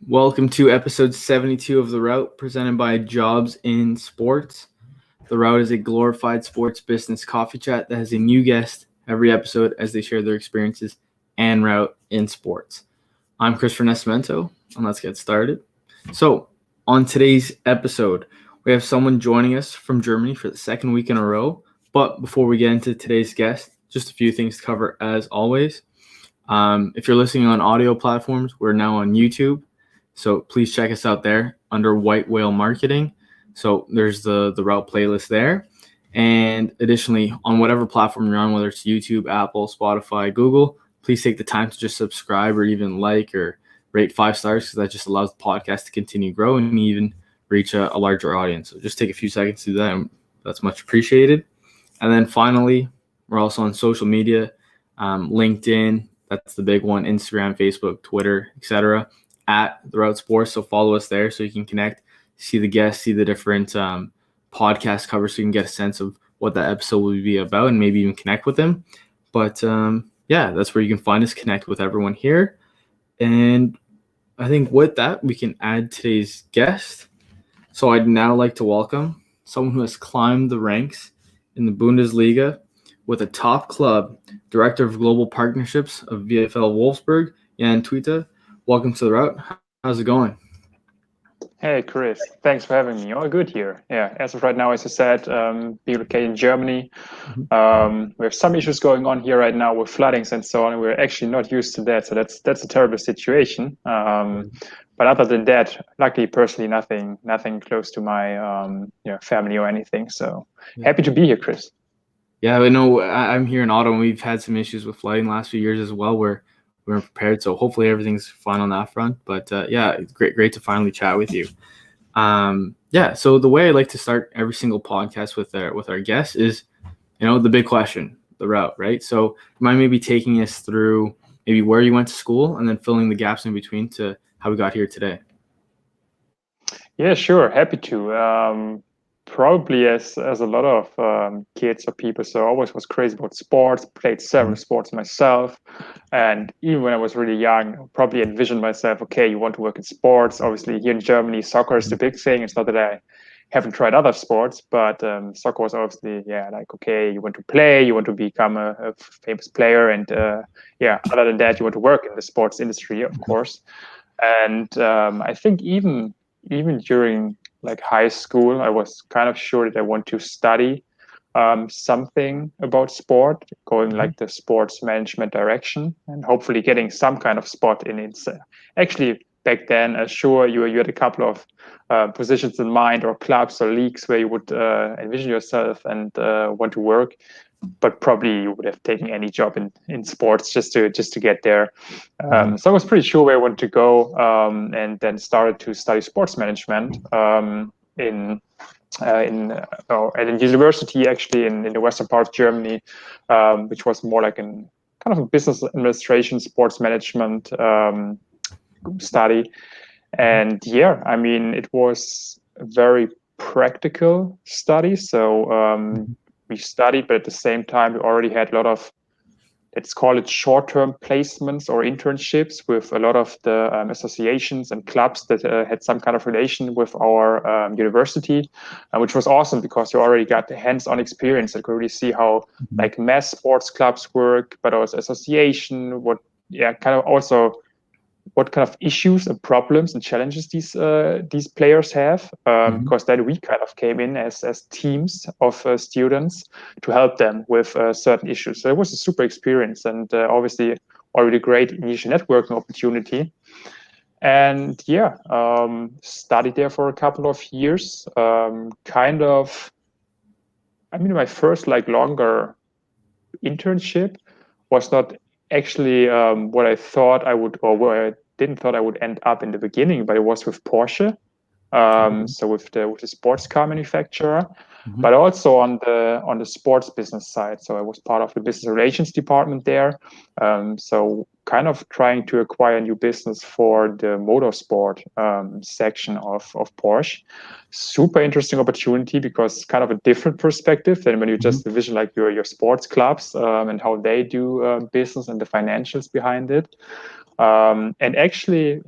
Welcome to episode 72 of The Route, presented by Jobs in Sports. The Route is a glorified sports business coffee chat that has a new guest every episode as they share their experiences and route in sports. I'm Christopher Nascimento, and let's get started. So, on today's episode, we have someone joining us from Germany for the second week in a row. But before we get into today's guest, just a few things to cover as always. If you're listening on audio platforms, we're now on YouTube. So please check us out there under White Whale Marketing. So there's the route playlist there. And additionally, on whatever platform you're on, whether it's YouTube, Apple, Spotify, Google, please take the time to just subscribe or even like or rate 5 stars, because that just allows the podcast to continue growing and even reach a larger audience. So just take a few seconds to do that, and that's much appreciated. And then finally, we're also on social media, LinkedIn, that's the big one, Instagram, Facebook, Twitter, etc., at The Route Sports. So follow us there so you can connect, see the guests, see the different podcast covers, so you can get a sense of what that episode will be about and maybe even connect with them. But that's where you can find us, connect with everyone here. And I think with that, we can add today's guest. So I'd now like to welcome someone who has climbed the ranks in the Bundesliga with a top club, Director of Global Partnerships of VfL Wolfsburg, and Twete. Welcome to The Route. How's it going? Hey, Chris. Thanks for having me. All good here. Yeah, as of right now, as I said, being located in Germany, we have some issues going on here right now with floodings and so on. And we're actually not used to that, so that's a terrible situation. But other than that, luckily, personally, nothing close to my family or anything. So happy to be here, Chris. Yeah, I know I'm here in Ottawa, and we've had some issues with flooding the last few years as well, where we weren't prepared. So hopefully everything's fine on that front. But it's great to finally chat with you. So the way I like to start every single podcast with our guests is, the big question, the route, right? So you mind maybe taking us through maybe where you went to school and then filling the gaps in between to how we got here today. Yeah, sure. Happy to. Probably as a lot of kids or people, so I always was crazy about sports, played several sports myself. And even when I was really young, probably envisioned myself, okay, you want to work in sports. Obviously, here in Germany, soccer is the big thing. It's not that I haven't tried other sports, but soccer was obviously, okay, you want to play, you want to become a famous player. And other than that, you want to work in the sports industry, of course. And I think even during like high school, I was kind of sure that I want to study something about sport, going like the sports management direction, and hopefully getting some kind of spot in it. Actually, back then, sure, you had a couple of positions in mind, or clubs or leagues where you would envision yourself and want to work. But probably you would have taken any job in sports just to get there. So I was pretty sure where I wanted to go, and then started to study sports management at a university actually in the western part of Germany, which was more like kind of a business administration, sports management study. And it was a very practical study. So we studied, but at the same time, we already had a lot of, let's call it short-term placements or internships with a lot of the associations and clubs that had some kind of relation with our university, which was awesome because you already got the hands-on experience and could really see how like mass sports clubs work, but also association, what kind of issues and problems and challenges these players have, because then we kind of came in as teams of students to help them with certain issues. So it was a super experience, and obviously already great initial networking opportunity. And studied there for a couple of years. My first like longer internship was not actually what I thought I would, or where I didn't thought I would end up in the beginning, but it was with Porsche. So with the sports car manufacturer, but also on the sports business side. So I was part of the business relations department there. So kind of trying to acquire new business for the motorsport section of Porsche. Super interesting opportunity because kind of a different perspective than when you just envision like your sports clubs and how they do business and the financials behind it. And actually,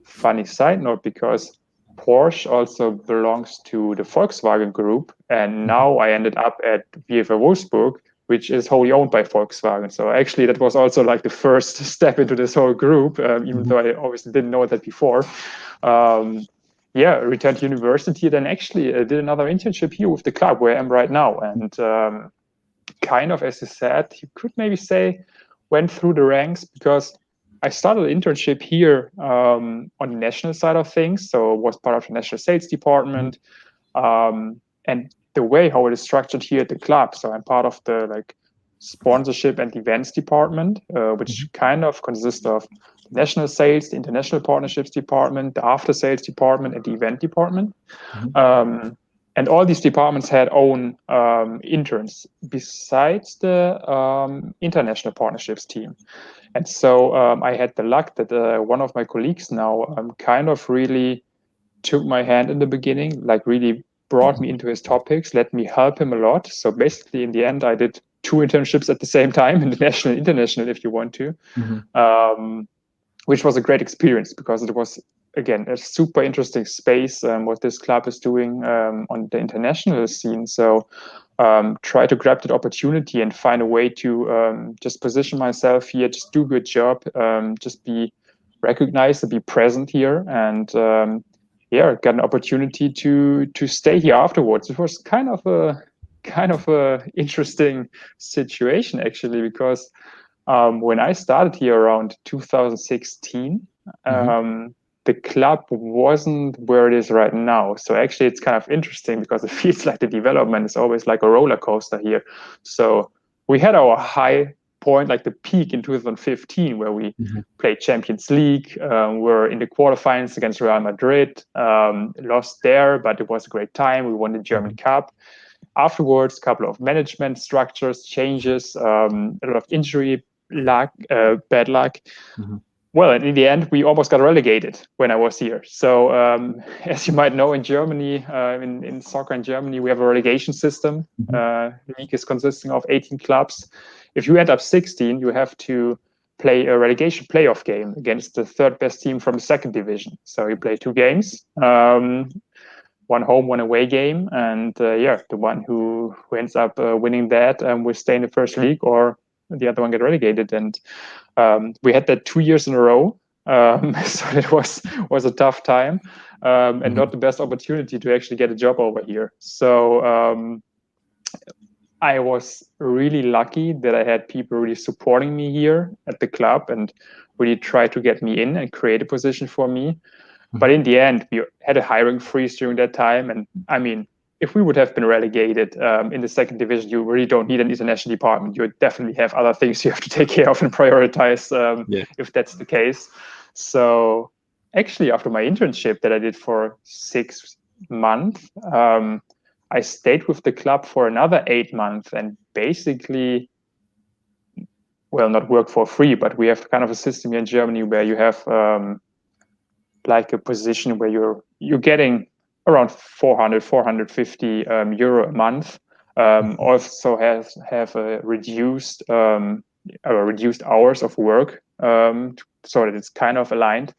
funny side note, because Porsche also belongs to the Volkswagen group, and now I ended up at VfL Wolfsburg, which is wholly owned by Volkswagen. So actually, that was also like the first step into this whole group, even though I obviously didn't know that before. Returned to university, then actually did another internship here with the club where I am right now, and kind of, as you said, you could maybe say went through the ranks, because I started an internship here on the national side of things, so was part of the national sales department, and the way how it is structured here at the club. So I'm part of the like sponsorship and events department, which kind of consists of the national sales, the international partnerships department, the after sales department, and the event department. And all these departments had own interns besides the international partnerships team. And so I had the luck that one of my colleagues now kind of really took my hand in the beginning, like really brought me into his topics, let me help him a lot. So basically, in the end, I did 2 internships at the same time, in the national and international, if you want to, which was a great experience, because it was, again, a super interesting space, what this club is doing on the international scene. So try to grab that opportunity and find a way to just position myself here, just do a good job, just be recognized and be present here, and got an opportunity to stay here afterwards. It was kind of a interesting situation, actually, because when I started here around 2016, the club wasn't where it is right now. So actually, it's kind of interesting, because it feels like the development is always like a roller coaster here. So we had our high point, like the peak in 2015, where we played Champions League. We're in the quarterfinals against Real Madrid, lost there, but it was a great time. We won the German Cup. Afterwards, a couple of management structures, changes, a lot of injury luck, bad luck. Well, and in the end, we almost got relegated when I was here. So, as you might know, in Germany, in soccer in Germany, we have a relegation system. The league is consisting of 18 clubs. If you end up 16, you have to play a relegation playoff game against the third best team from the second division. So you play 2 games, one home, one away game, and the one who ends up winning that will stay in the first league, or the other one get relegated. And we had that 2 years in a row, so it was a tough time, and not the best opportunity to actually get a job over here. So I was really lucky that I had people really supporting me here at the club and really try to get me in and create a position for me. But in the end, we had a hiring freeze during that time. And I mean, if we would have been relegated in the second division, you really don't need an international department. You definitely have other things you have to take care of and prioritize if that's the case. So actually, after my internship that I did for 6 months, I stayed with the club for another 8 months and basically, well, not work for free, but we have kind of a system here in Germany where you have like a position where you're getting around 450 euro a month. Also have a reduced hours of work, so that it's kind of aligned.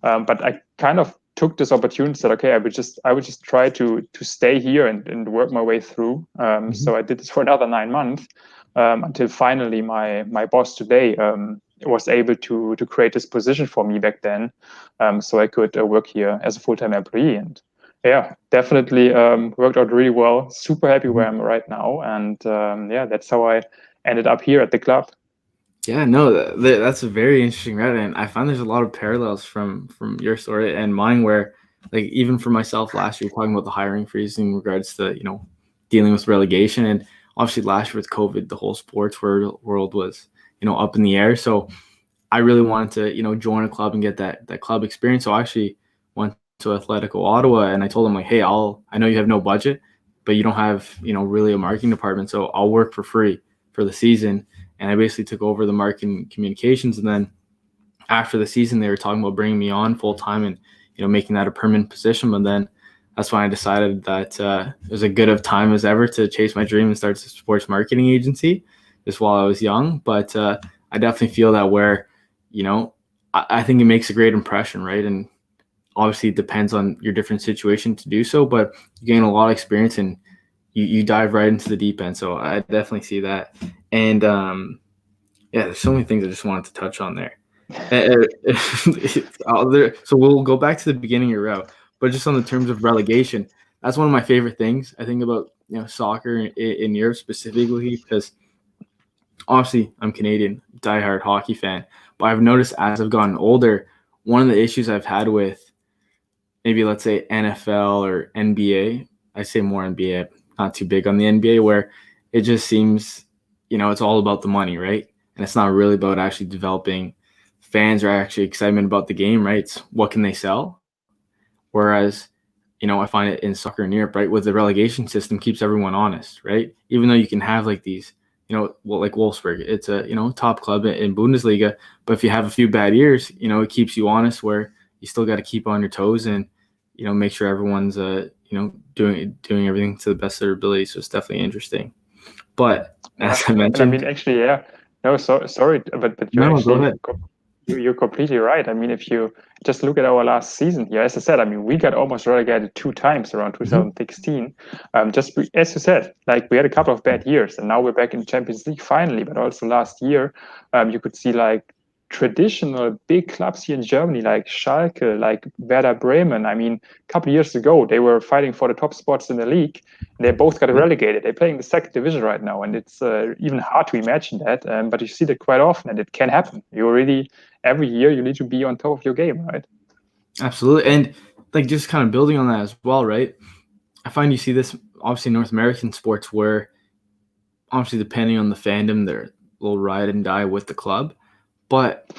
But I kind of took this opportunity and said, okay, I would just try to stay here and work my way through. So I did this for another 9 months until finally my boss today was able to create this position for me back then, so I could work here as a full-time employee. And yeah, definitely worked out really well. Super happy where I'm right now, and that's how I ended up here at the club. Yeah, no, that's a very interesting route, and I find there's a lot of parallels from your story and mine, where like even for myself last year, talking about the hiring freeze in regards to dealing with relegation, and obviously last year with COVID, the whole sports world was up in the air. So I really wanted to join a club and get that club experience. So I actually went to Atletico Ottawa, and I told them like, hey, I know you have no budget, but you don't have really a marketing department, so I'll work for free for the season. And I basically took over the marketing communications. And then after the season, they were talking about bringing me on full time and making that a permanent position. But then that's when I decided that it was as good of time as ever to chase my dream and start a sports marketing agency just while I was young. But I definitely feel that where I think it makes a great impression, right? And obviously it depends on your different situation to do so, but you gain a lot of experience and you dive right into the deep end. So I definitely see that. And yeah, there's so many things I just wanted to touch on there. So we'll go back to the beginning of your route, but just on the terms of relegation, that's one of my favorite things I think about soccer in Europe specifically, because obviously I'm Canadian, diehard hockey fan, but I've noticed as I've gotten older, one of the issues I've had with maybe let's say NFL or NBA, I say more NBA, not too big on the NBA, where it just seems, it's all about the money, right? And it's not really about actually developing fans or actually excitement about the game, right? It's what can they sell? Whereas, I find it in soccer in Europe, right, with the relegation system keeps everyone honest, right? Even though you can have like these, like Wolfsburg, it's a, top club in Bundesliga, but if you have a few bad years, it keeps you honest where you still got to keep on your toes and, make sure everyone's, doing everything to the best of their ability. So it's definitely interesting. But as I mentioned, and I mean, actually, yeah, no, sorry, but you're no, go actually ahead. you're completely right. I mean, if you just look at our last season here, as I said, I mean, we got almost relegated 2 times around 2016. As you said, like we had a couple of bad years, and now we're back in the Champions League finally. But also last year, you could see like traditional big clubs here in Germany, like Schalke, like Werder Bremen. I mean, a couple of years ago, they were fighting for the top spots in the league. They both got relegated. They're playing the second division right now, and it's even hard to imagine that. But you see that quite often, and it can happen. You already every year you need to be on top of your game, right? Absolutely, and like just kind of building on that as well, right? I find you see this obviously in North American sports where obviously depending on the fandom, they're will ride and die with the club. But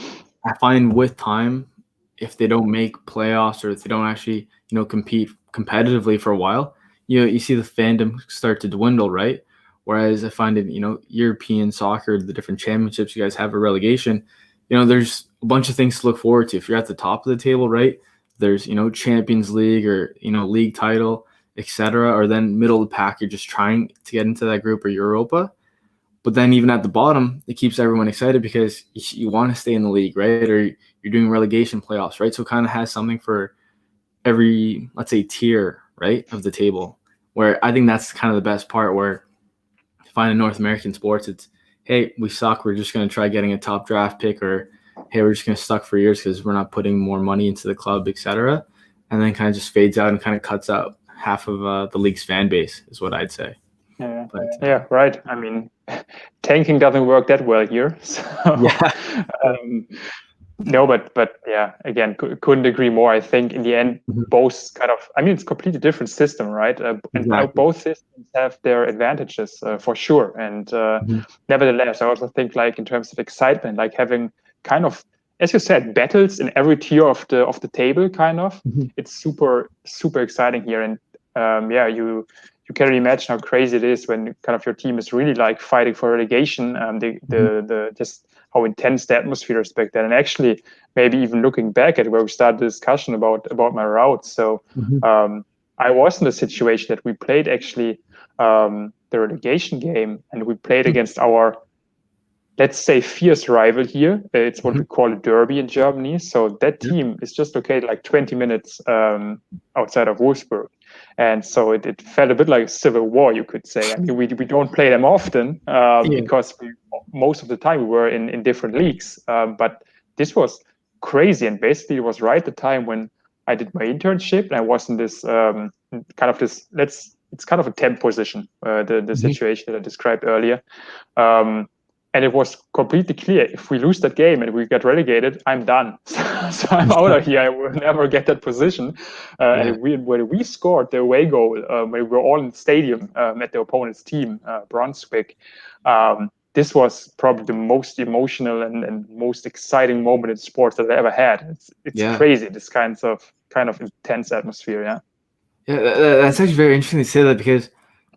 I find with time, if they don't make playoffs or if they don't actually, compete competitively for a while, you see the fandom start to dwindle, right? Whereas I find in, European soccer, the different championships you guys have a relegation, there's a bunch of things to look forward to. If you're at the top of the table, right, there's, Champions League or, league title, etc. Or then middle of the pack, you're just trying to get into that group or Europa. But then even at the bottom, it keeps everyone excited because you want to stay in the league, right? Or you're doing relegation playoffs, right? So it kind of has something for every, let's say, tier, right, of the table, where I think that's kind of the best part where you find in North American sports, it's, hey, we suck. We're just going to try getting a top draft pick, or, hey, we're just going to suck for years because we're not putting more money into the club, etc. And then kind of just fades out and kind of cuts out half of the league's fan base is what I'd say. Yeah, yeah, right. I mean, tanking doesn't work that well here. So, Yeah. no, but yeah, again, couldn't agree more. I think in the end, both kind of, I mean, it's a completely different system, right? And both systems have their advantages for sure. And nevertheless, I also think like in terms of excitement, like having kind of, as you said, battles in every tier of the table, kind of, it's super exciting here. And yeah, you can imagine how crazy it is when kind of your team is really like fighting for relegation. The just how intense the atmosphere is back then. And actually, maybe even looking back at where we started the discussion about my routes. So I was in the situation that we played actually the relegation game, and we played against our, let's say, fierce rival here. It's what we call a derby in Germany. So that team is just located like 20 minutes outside of Wolfsburg. And so it felt a bit like a civil war, you could say. I mean, we don't play them often because most of the time we were in different leagues. But this was crazy. And basically, it was right at the time when I did my internship, and I was in this it's kind of a temp position, the situation that I described earlier. And it was completely clear, if we lose that game and we get relegated, I'm done. So I'm out of here. I will never get that position. And when we scored the away goal, when we were all in the stadium at the opponent's team, Brunswick, this was probably the most emotional and most exciting moment in sports that I ever had. It's crazy, this kind of intense atmosphere. Yeah, that's actually very interesting to say that, because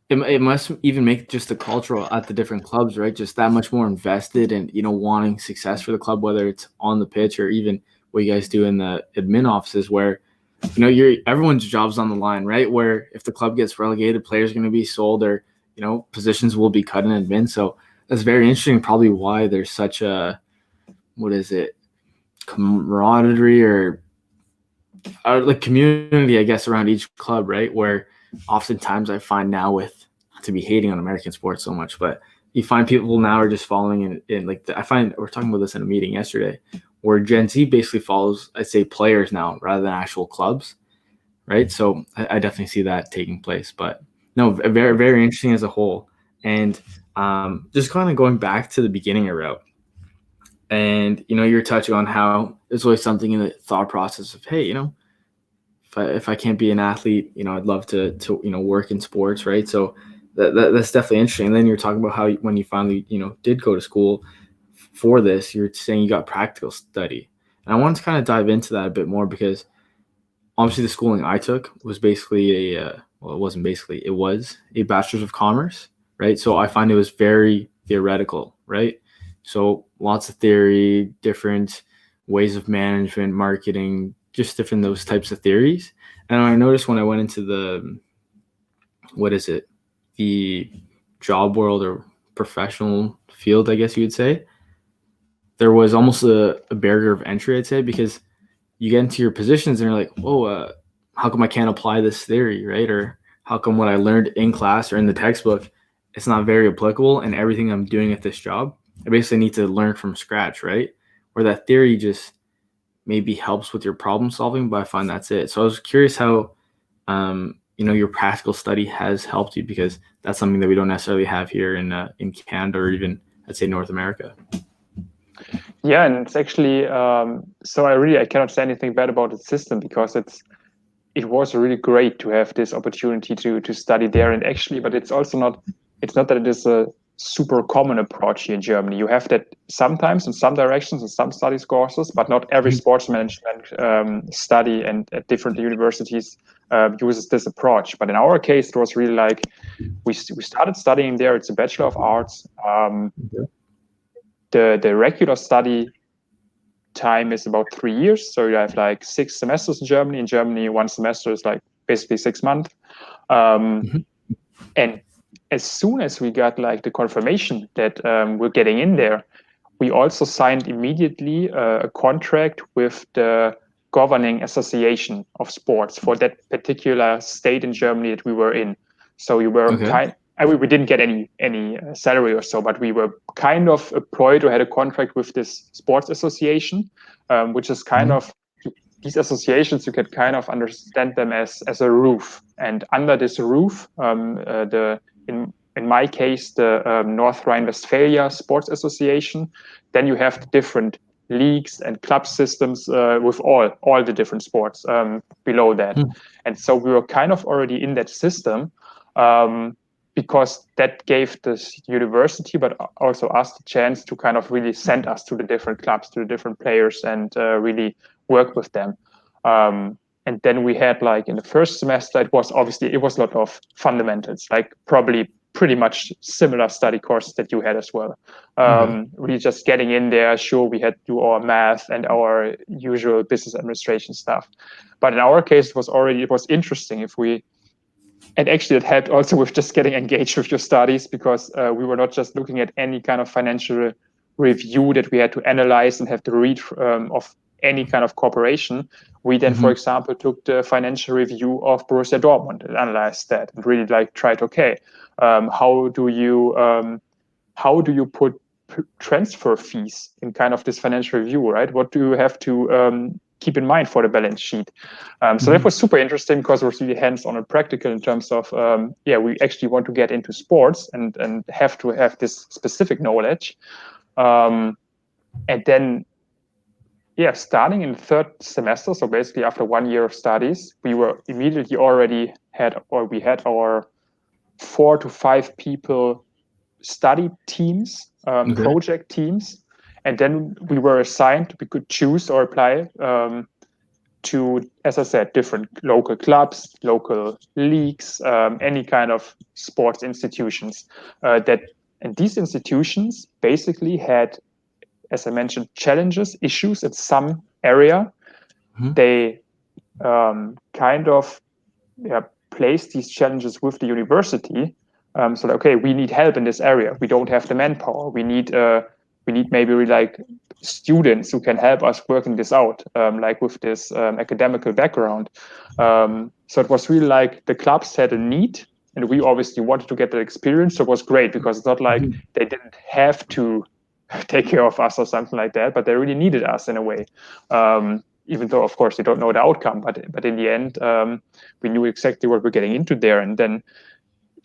it must even make just the cultural at the different clubs, right? Just that much more invested and, wanting success for the club, whether it's on the pitch or even what you guys do in the admin offices where, everyone's job's on the line, right? Where if the club gets relegated, players are going to be sold or, positions will be cut in admin. So that's very interesting. Probably why there's such a, camaraderie or like community, I guess, around each club, right? Where oftentimes I find now with, not to be hating on American sports so much, but you find people now are just following in like I find we're talking about this in a meeting yesterday, where Gen Z basically follows, I'd say, players now rather than actual clubs, right? So I definitely see that taking place. But no, very very interesting as a whole, and just kind of going back to the beginning of route. And you're touching on how there's always something in the thought process of, hey, if I can't be an athlete, I'd love to work in sports, right? So that's definitely interesting. And then you're talking about how when you finally did go to school for this, you're saying you got practical study, and I wanted to kind of dive into that a bit more because obviously the schooling I took was basically well, it wasn't basically, it was a bachelor's of commerce, right? So I find it was very theoretical, right? So lots of theory, different ways of management, marketing, just different those types of theories. And I noticed when I went into the job world or professional field, I guess you would say, there was almost a barrier of entry, I'd say, because you get into your positions and you're like, whoa, how come I can't apply this theory, right? Or how come what I learned in class or in the textbook, it's not very applicable, and everything I'm doing at this job, I basically need to learn from scratch, right? Where that theory just maybe helps with your problem solving, but I find that's it. So I was curious how, your practical study has helped you, because that's something that we don't necessarily have here in Canada or even, I'd say, North America. Yeah, and it's actually so I cannot say anything bad about the system, because it was really great to have this opportunity to study there. And actually, but it's not that it is a super common approach here in Germany. You have that sometimes in some directions in some studies courses, but not every sports management study and at different universities uses this approach. But in our case, it was really like we started studying there. It's a Bachelor of Arts. The regular study time is about 3 years. So you have like 6 semesters in Germany. In Germany, one semester is like basically 6 months. And as soon as we got like the confirmation that we're getting in there, we also signed immediately a contract with the governing association of sports for that particular state in Germany that we were in. So we were we didn't get any salary or so, but we were kind of employed or had a contract with this sports association, which is kind of, these associations, you can kind of understand them as a roof. And under this roof, in my case, the North Rhine-Westphalia Sports Association, then you have the different leagues and club systems with all the different sports below that. And so we were kind of already in that system, because that gave this university, but also us, the chance to kind of really send us to the different clubs, to the different players, and really work with them. And then we had, like, in the first semester, it was a lot of fundamentals, like probably pretty much similar study courses that you had as well. Really just getting in there. Sure, we had to do our math and our usual business administration stuff. But in our case, it was interesting and actually it helped also with just getting engaged with your studies, because we were not just looking at any kind of financial review that we had to analyze and have to read of any kind of corporation. We then, for example, took the financial review of Borussia Dortmund and analyzed that and really tried, okay, how do you put transfer fees in kind of this financial review, right? What do you have to keep in mind for the balance sheet? So that was super interesting, because it was really hands-on and practical in terms of, we actually want to get into sports and have to have this specific knowledge. And then, starting in the third semester, so basically after 1 year of studies, we were immediately we had our 4 to 5 people study teams, project teams. And then we were assigned, we could choose or apply to, as I said, different local clubs, local leagues, any kind of sports institutions. And these institutions basically had, as I mentioned, challenges, issues in some area. They kind of placed these challenges with the university. So, okay, we need help in this area. We don't have the manpower. We need maybe like students who can help us working this out, like with this academical background. So it was really like the clubs had a need, and we obviously wanted to get that experience. So it was great because it's not like they didn't have to take care of us or something like that, but they really needed us in a way. Even though, of course, they don't know the outcome, but in the end, we knew exactly what we're getting into there. And then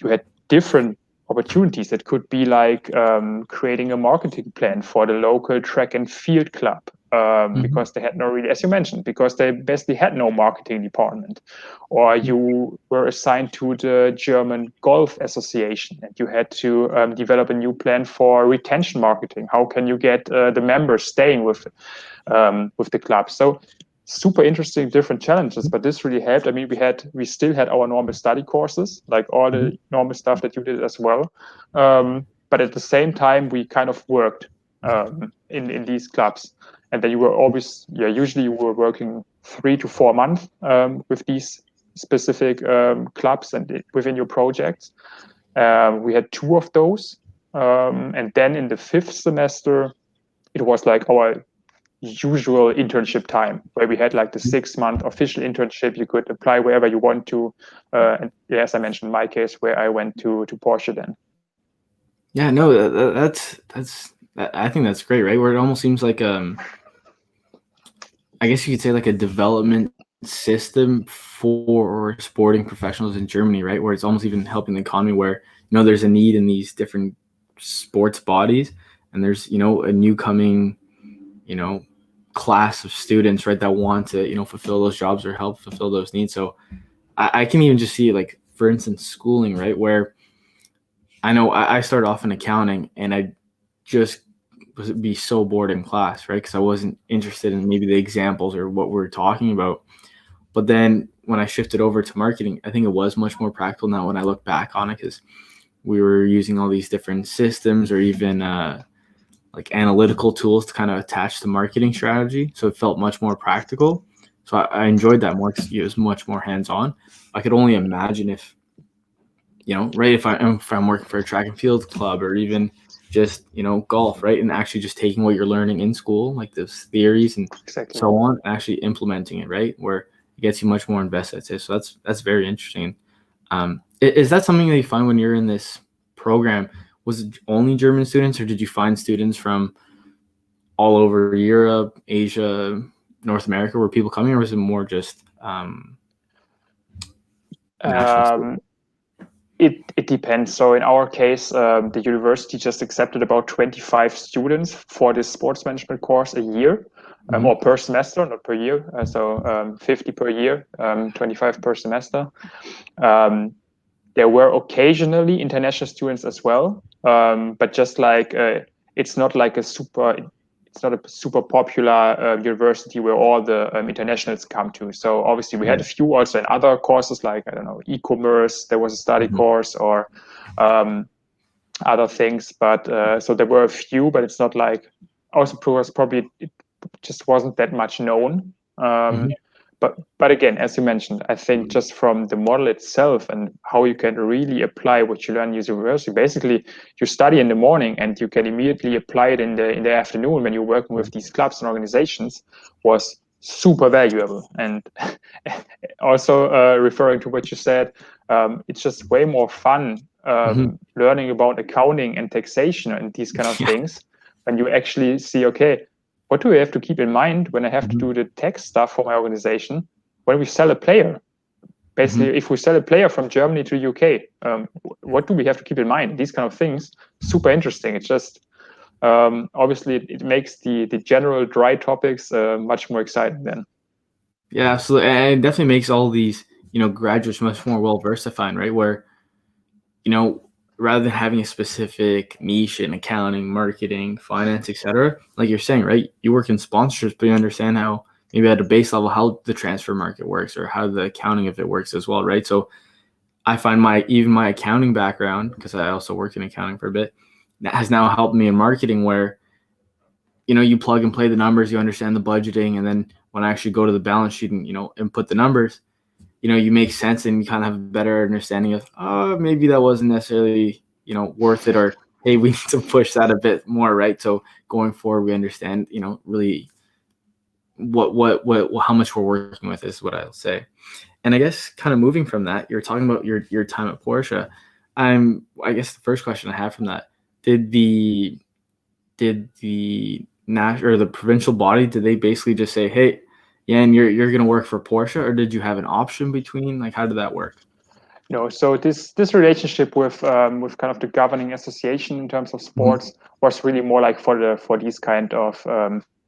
you had different opportunities that could be like creating a marketing plan for the local track and field club, because they had no really, as you mentioned, because they basically had no marketing department. Or you were assigned to the German Golf Association and you had to develop a new plan for retention marketing. How can you get the members staying with the club? So super interesting, different challenges, but this really helped. I mean, we still had our normal study courses, like all the normal stuff that you did as well. But at the same time, we kind of worked in these clubs. And then you were always, usually you were working 3 to 4 months with these specific clubs and within your projects. We had 2 of those. And then in the 5th semester, it was like our usual internship time where we had like the 6-month official internship. You could apply wherever you want to. And as I mentioned, in my case, where I went to Porsche then. Yeah, no, I think that's great, right? Where it almost seems like I guess you could say like a development system for sporting professionals in Germany, right? Where it's almost even helping the economy, where there's a need in these different sports bodies, and there's a new coming class of students, right, that want to fulfill those jobs or help fulfill those needs. So I can even just see, like, for instance, schooling, right, where I know I started off in accounting and I just would be so bored in class, right, because I wasn't interested in maybe the examples or what we're talking about. But then when I shifted over to marketing, I think it was much more practical now when I look back on it, because we were using all these different systems or even like analytical tools to kind of attach the marketing strategy. So it felt much more practical. So I enjoyed that more. It was much more hands-on. I could only imagine if, right, if I'm working for a track and field club or even just, golf, right, and actually just taking what you're learning in school, like those theories and so on, and actually implementing it, right, where it gets you much more invested. So that's very interesting. Is that something that you find when you're in this program? Was it only German students, or did you find students from all over Europe, Asia, North America? Were people coming, or was it more just national? It depends. So in our case, the university just accepted about 25 students for this sports management course a year, or per semester, not per year. So 50 per year, 25 per semester. There were occasionally international students as well, but just like it's not a super popular university where all the internationals come to. So obviously we had a few also in other courses, like, I don't know, e-commerce. There was a study course or other things, but so there were a few, but it's not like also probably it just wasn't that much known. But again, as you mentioned, I think just from the model itself and how you can really apply what you learn in university, basically you study in the morning and you can immediately apply it in the afternoon when you're working with these clubs and organizations, was super valuable. And also referring to what you said, it's just way more fun learning about accounting and taxation and these kind of things when you actually see, okay, what do we have to keep in mind when I have to do the tax stuff for my organization when we sell a player? Basically, if we sell a player from Germany to UK, what do we have to keep in mind? These kind of things, super interesting. It's just, obviously, it makes the general dry topics much more exciting then. Yeah, absolutely. And it definitely makes all these, graduates much more well-versed, I find, right? Where, rather than having a specific niche in accounting, marketing, finance, etc., like you're saying, right, you work in sponsorships, but you understand how maybe at a base level how the transfer market works or how the accounting of it works as well, right? So I find my accounting background, because I also worked in accounting for a bit, that has now helped me in marketing, where you plug and play the numbers, you understand the budgeting, and then when I actually go to the balance sheet and input the numbers, you make sense and you kind of have a better understanding of, maybe that wasn't necessarily, worth it, or hey, we need to push that a bit more, right? So going forward, we understand, really what how much we're working with is what I'll say. And I guess kind of moving from that, you're talking about your time at Porsche. I guess the first question I have from that, did the national or the provincial body, did they basically just say, hey, yeah, and you're gonna work for Porsche, or did you have an option between? Like, how did that work? No, so this relationship with kind of the governing association in terms of Mhm. sports was really more like for these kind of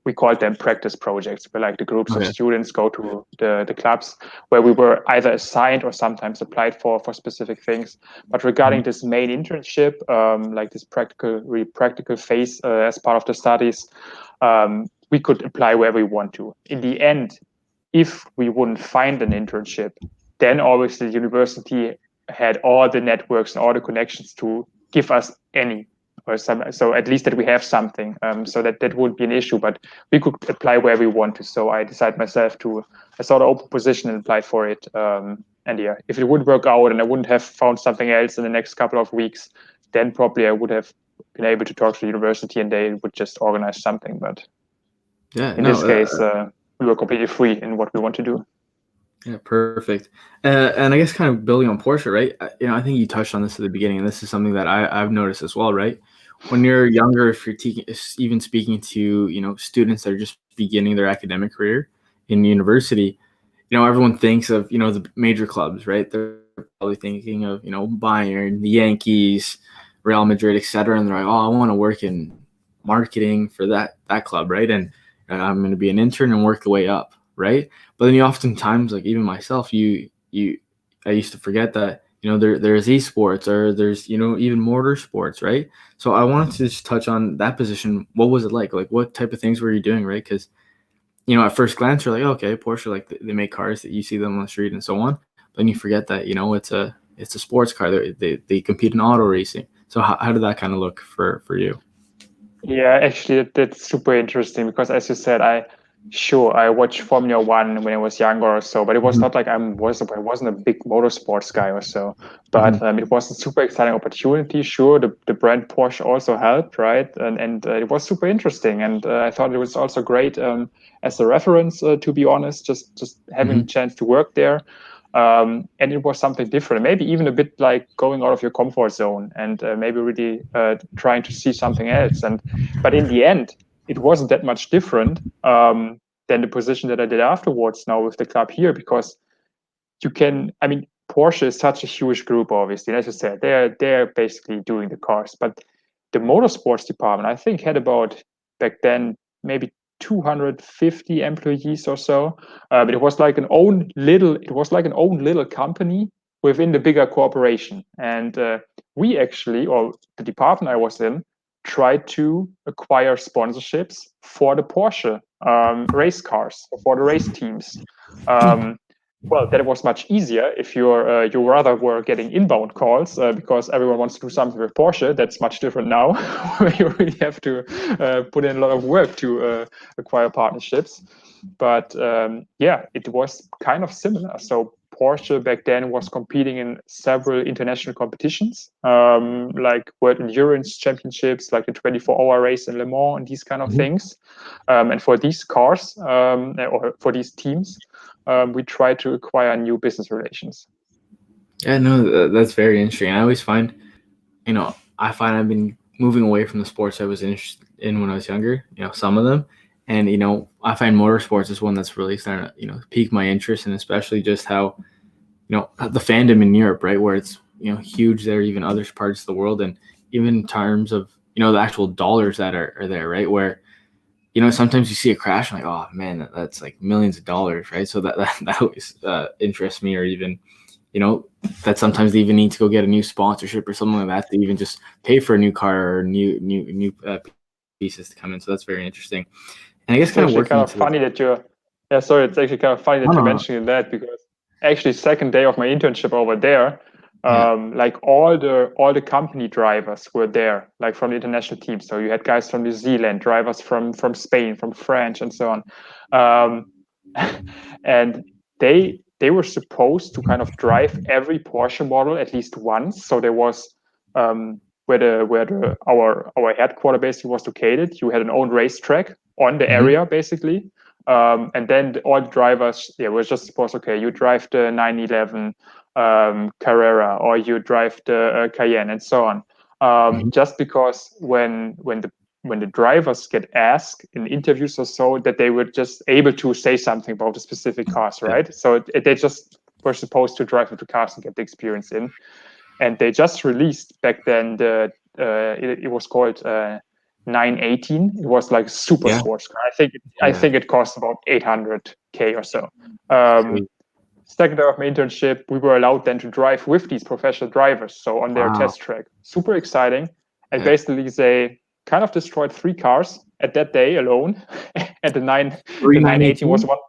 we called them practice projects, where like the groups of Okay. students go to the clubs where we were either assigned or sometimes applied for specific things. But regarding Mhm. this main internship, like this really practical phase as part of the studies, we could apply wherever we want to. In the end, if we wouldn't find an internship, then obviously the university had all the networks and all the connections to give us any or some, so at least that we have something, so that would be an issue, but we could apply where we want to. So I decided myself to, I saw the open position and applied for it, and yeah, if it would work out and I wouldn't have found something else in the next couple of weeks, then probably I would have been able to talk to the university and they would just organize something. But Yeah, in this no, case, we were completely free in what we want to do. yeah, perfect. And I guess kind of building on Porsche, right? I think you touched on this at the beginning, and this is something that I've noticed as well, right? When you're younger, if you're even speaking to, students that are just beginning their academic career in university, everyone thinks of, the major clubs, right? They're probably thinking of, Bayern, the Yankees, Real Madrid, etc. And they're like, oh, I want to work in marketing for that club, right? And I'm going to be an intern and work the way up, right? But then you oftentimes, like even myself, I used to forget that, there's esports or there's, even motorsports, right? So I wanted to just touch on that position. What was it like? Like, what type of things were you doing, right? Because at first glance, you're like, okay, Porsche, like they make cars that you see them on the street and so on. But then you forget that, it's a sports car. They compete in auto racing. So how did that kind of look for you? Yeah, actually, that's super interesting because, as you said, I watched Formula One when I was younger or so, but it was Mhm. not like I wasn't a big motorsports guy or so. But Mhm. it was a super exciting opportunity. Sure, the brand Porsche also helped, right? And it was super interesting, and I thought it was also great as a reference. To be honest, just having the Mhm. chance to work there. And it was something different, maybe even a bit like going out of your comfort zone and maybe really trying to see something else. But in the end, it wasn't that much different than the position that I did afterwards now with the club here, because I mean, Porsche is such a huge group, obviously. And as you said, they're basically doing the cars. But the motorsports department, I think, had about back then maybe 250 employees or so. But it was like an own little company within the bigger corporation. And we actually, or the department I was in, tried to acquire sponsorships for the Porsche race cars, for the race teams. Um, well, that was much easier if you rather were getting inbound calls because everyone wants to do something with Porsche. That's much different now, where you really have to put in a lot of work to acquire partnerships. But yeah, it was kind of similar. So Porsche back then was competing in several international competitions, like World Endurance Championships, like the 24-hour race in Le Mans, and these kind of Mhm. things. And for these cars, or for these teams, we try to acquire new business relations. Yeah, no, that's very interesting. I find I've been moving away from the sports I was interested in when I was younger, some of them. And, I find motorsports is one that's really starting to, pique my interest, and especially just how, the fandom in Europe, right, where it's, huge there, even other parts of the world. And even in terms of, the actual dollars that are there, right, where, sometimes you see a crash and like, oh man, that's like millions of dollars, right? So that always interests me, or even, that sometimes they even need to go get a new sponsorship or something like that to even just pay for a new car or new pieces to come in. So that's very interesting. And I guess It's kind of actually working kind of into the funny that you're, yeah, sorry, it's actually kind of funny that you're no, mentioning that, because actually second day of my internship over there, yeah. like all the company drivers were there, like from the international team. So you had guys from New Zealand, drivers from Spain, from France, and so on. Um, and they were supposed to kind of drive every Porsche model at least once. So there was our headquarter basically was located. You had an own racetrack on the area basically, and then all the drivers were just supposed, okay, you drive the 911 Carrera, or you drive the Cayenne, and so on. Just because when the drivers get asked in interviews or so, that they were just able to say something about the specific cars, right? So they just were supposed to drive with the cars and get the experience in. And they just released back then it was called 918. It was like super sports car. I think it cost about 800K or so. Second day of my internship, we were allowed then to drive with these professional drivers, so on their test track. Super exciting. And basically they kind of destroyed 3 cars at that day alone. And the 918 was one.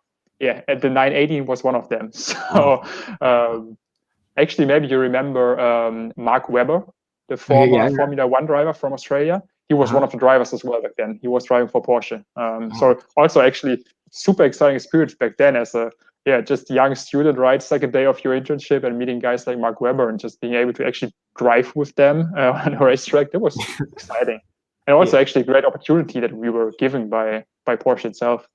Yeah, and the 918 was one of them. So actually, maybe you remember Mark Webber, the former Formula One driver from Australia. He was one of the drivers as well back then. He was driving for Porsche. So also actually super exciting experience back then as a just young student, right? Second day of your internship and meeting guys like Mark Webber and just being able to actually drive with them on a racetrack. That was exciting. And also actually a great opportunity that we were given by Porsche itself.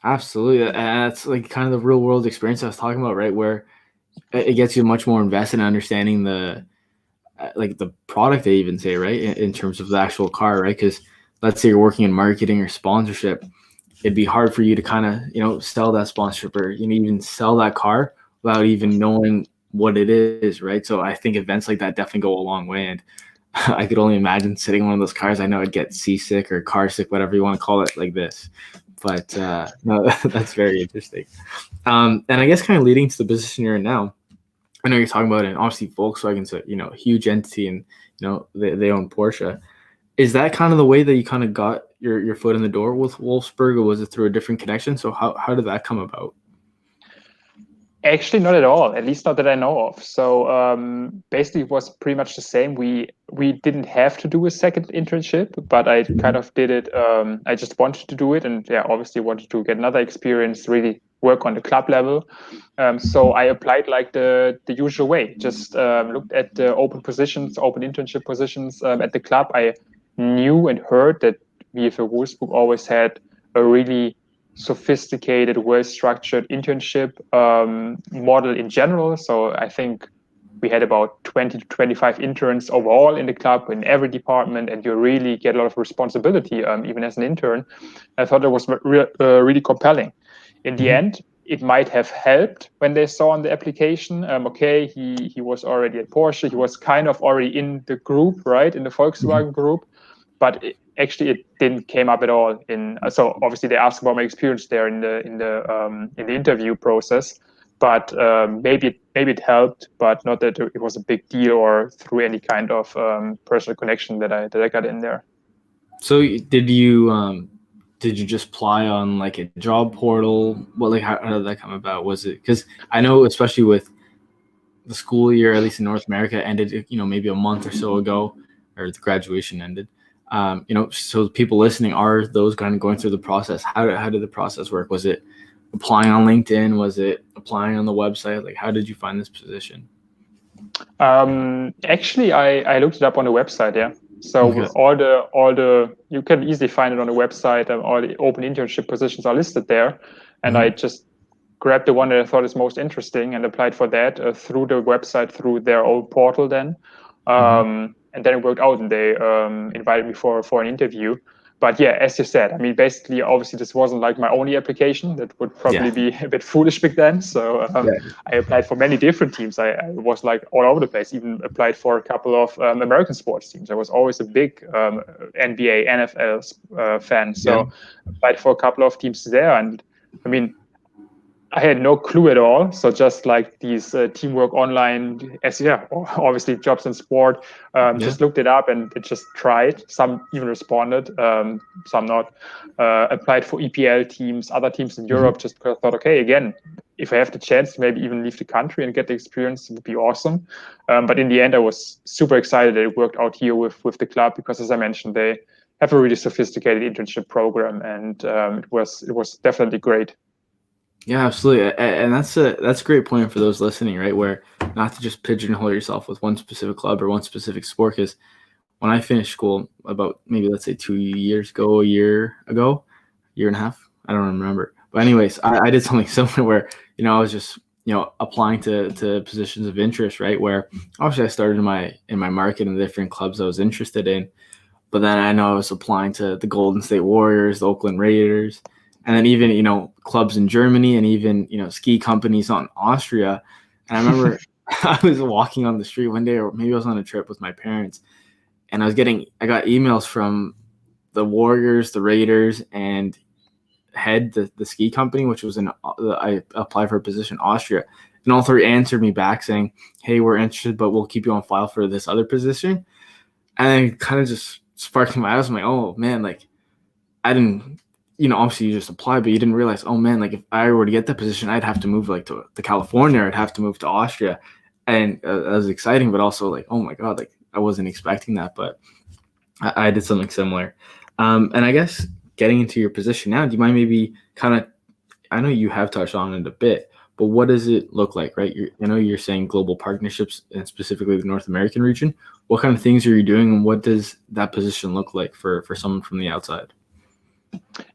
Absolutely. And that's like kind of the real world experience I was talking about, right? Where it gets you much more invested in understanding the product, they even say, right? In terms of the actual car, right? Because let's say you're working in marketing or sponsorship, it'd be hard for you to kind of, sell that sponsorship or even sell that car without even knowing what it is, right? So I think events like that definitely go a long way. And I could only imagine sitting in one of those cars. I know I'd get seasick or car sick, whatever you want to call it, like this. But no, that's very interesting. And I guess kind of leading to the position you're in now, I know you're talking about it, and obviously Volkswagen's a huge entity, and they own Porsche. Is that kind of the way that you kind of got your foot in the door with Wolfsburg, or was it through a different connection? So how did that come about? Actually, not at all. At least not that I know of. So basically, it was pretty much the same. We didn't have to do a second internship, but I kind of did it. I just wanted to do it, and obviously wanted to get another experience, really work on the club level. So I applied like the usual way. Just looked at the open internship positions at the club. I knew and heard that VfL Wolfsburg always had a really sophisticated, well-structured internship model in general. So I think we had about 20 to 25 interns overall in the club, in every department, and you really get a lot of responsibility even as an intern. I thought it was really compelling. In the end, it might have helped when they saw on the application, he was already at Porsche, he was kind of already in the group, right, in the Volkswagen group, but it didn't came up at all. So obviously they asked about my experience there in the interview process, but maybe it helped, but not that it was a big deal or through any kind of personal connection that I got in there. So did you just apply on like a job portal? How did that come about? Was it because I know, especially with the school year, at least in North America, ended maybe a month or so ago, or the graduation ended. So people listening, are those kind of going through the process? How did the process work? Was it applying on LinkedIn? Was it applying on the website? Like, how did you find this position? Actually, I looked it up on the website. Yeah. So all the you can easily find it on the website. All the open internship positions are listed there, and I just grabbed the one that I thought is most interesting and applied for that through the website, through their own portal then. And then it worked out, and they invited me for an interview. But yeah, as you said, I mean, basically, obviously, this wasn't like my only application. That would probably be a bit foolish back then. So I applied for many different teams. I was like all over the place, even applied for a couple of American sports teams. I was always a big NBA, NFL fan. So applied for a couple of teams there. And I mean, I had no clue at all. So just like these teamwork online, obviously jobs in sport, just looked it up and just tried. Some even responded, some not. Applied for EPL teams, other teams in Europe, just because I thought, okay, again, if I have the chance to maybe even leave the country and get the experience, it would be awesome. But in the end, I was super excited that it worked out here with the club, because as I mentioned, they have a really sophisticated internship program, and it was definitely great. Yeah, absolutely. And that's a great point for those listening, right? Where not to just pigeonhole yourself with one specific club or one specific sport, because when I finished school about maybe let's say 2 years ago, a year ago, year and a half. I don't remember. But anyways, I did something similar where, I was just, applying to positions of interest, right? Where obviously I started in my market and the different clubs I was interested in. But then I know I was applying to the Golden State Warriors, the Oakland Raiders, and then even, clubs in Germany and even, ski companies on Austria. And I remember I was walking on the street one day, or maybe I was on a trip with my parents, and I got emails from the Warriors, the Raiders, and the ski company, which was I applied for a position in Austria. And all three answered me back saying, "Hey, we're interested, but we'll keep you on file for this other position." And it kind of just sparked in my eyes. I'm like, oh man, like I didn't, obviously you just apply, but you didn't realize, oh man, like if I were to get that position, I'd have to move like to California, or I'd have to move to Austria. And that was exciting, but also like, oh my God, like I wasn't expecting that, but I did something similar. And I guess getting into your position now, do you mind maybe I know you have touched on it a bit, but what does it look like, right? I know you're saying global partnerships and specifically the North American region. What kind of things are you doing, and what does that position look like for someone from the outside?